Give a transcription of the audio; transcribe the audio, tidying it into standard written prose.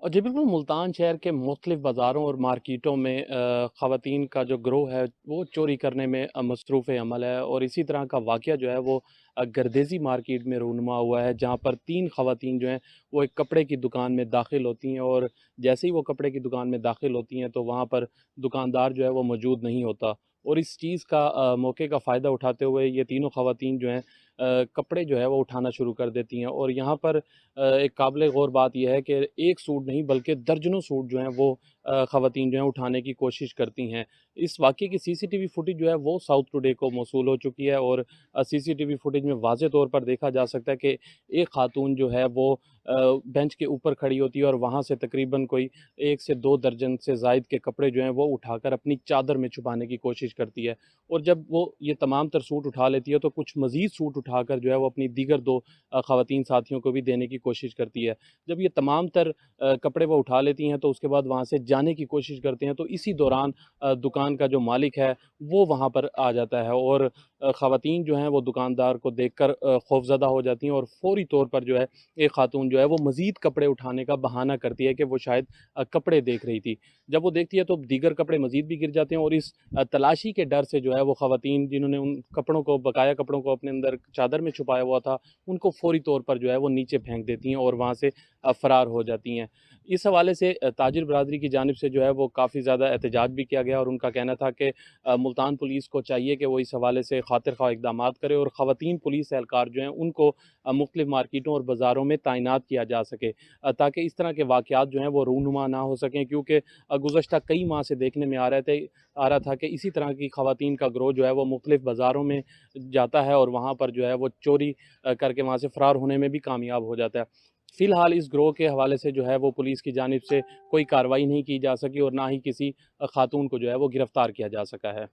और जी बिल्कुल, मुल्तान शहर के मुख्तलिफ़ बाज़ारों और मार्केटों में ख़वातीन का जो गिरोह है वो चोरी करने में मसरूफ़ अमल है। और इसी तरह का वाक़या जो है वो गर्देज़ी मार्केट में रूनुमा हुआ है, जहाँ पर 3 ख़वातीन जो हैं वो एक कपड़े की दुकान में दाख़िल होती हैं। और जैसे ही वो कपड़े की दुकान में दाख़िल होती हैं तो वहाँ पर दुकानदार जो है वो मौजूद नहीं होता। और इस चीज़ का मौके का फ़ायदा उठाते हुए ये तीनों ख़वातीन जो हैं कपड़े जो है वो उठाना शुरू कर देती हैं। और यहाँ पर एक काबिल गौर बात ये है कि एक सूट नहीं बल्कि दर्जनों सूट जो हैं वो ख़वातीन जो हैं उठाने की कोशिश करती हैं। इस वाक़ये की सीसीटीवी फुटेज जो है वो साउथ टुडे को मौसूल हो चुकी है। और सीसीटीवी फुटेज में वाज़े तौर पर देखा जा सकता है कि एक ख़ातून जो है वो बेंच के ऊपर खड़ी होती है और वहाँ से तकरीबन कोई 1 से 2 दर्जन से ज़ायद के कपड़े जो हैं वो उठाकर अपनी चादर में छुपाने की कोशिश करती है। और जब वो ये तमाम तर सूट उठा लेती है तो कुछ मज़ीद सूट उठाकर जो है वो अपनी दीगर 2 ख़वातीन साथियों को भी देने की कोशिश करती है। जब ये तमाम तर कपड़े वो उठा लेती हैं तो उसके बाद वहाँ से जाने की कोशिश करते हैं, तो इसी दौरान दुकान का जो मालिक है वो वहाँ पर आ जाता है। और ख़वातीन जो हैं वो दुकानदार को देखकर खौफ़ज़दा हो जाती हैं और फ़ौरी तौर पर जो है एक ख़ातून जो है वो मज़ीद कपड़े उठाने का बहाना करती है कि वो शायद कपड़े देख रही थी। जब वो देखती है तो दीगर कपड़े मज़ीद भी गिर जाते हैं। और इस तलाशी के डर से जो है वो ख़वातीन जिन्होंने उन कपड़ों को, बकाया कपड़ों को अपने अंदर चादर में छुपाया हुआ था, उनको फ़ौरी तौर पर जो है वो नीचे फेंक देती हैं और वहाँ से फ़रार हो जाती हैं। इस हवाले से ताजिर बरादरी की जानिब से जो है वो काफ़ी ज़्यादा एहतजाज भी किया गया और उनका कहना था कि मुल्तान पुलिस को चाहिए कि वो इस हवाले से खातिर ख़्वाह इक़दामात करे और ख़वातीन पुलिस एहलकार जो हैं उनको मुख्तलिफ़ मार्केटों और बाज़ारों में तैनात किया जा सके, ताकि इस तरह के वाक़यात जो हैं वो रूनुमा ना हो सकें। क्योंकि गुज़श्ता कई माह से देखने में आ रहा था कि इसी तरह की ख़वातीन का गिरोह जो है वो मुख्तलिफ़ बाज़ारों में जाता है और वहाँ पर जो है वो चोरी करके वहाँ से फ़रार होने में भी कामयाब हो जाता है। फ़िलहाल इस गिरोह के हवाले से जो है वो पुलिस की जानिब से कोई कार्रवाई नहीं की जा सकी और ना ही किसी ख़ातून को जो है वो गिरफ़्तार किया जा सका है।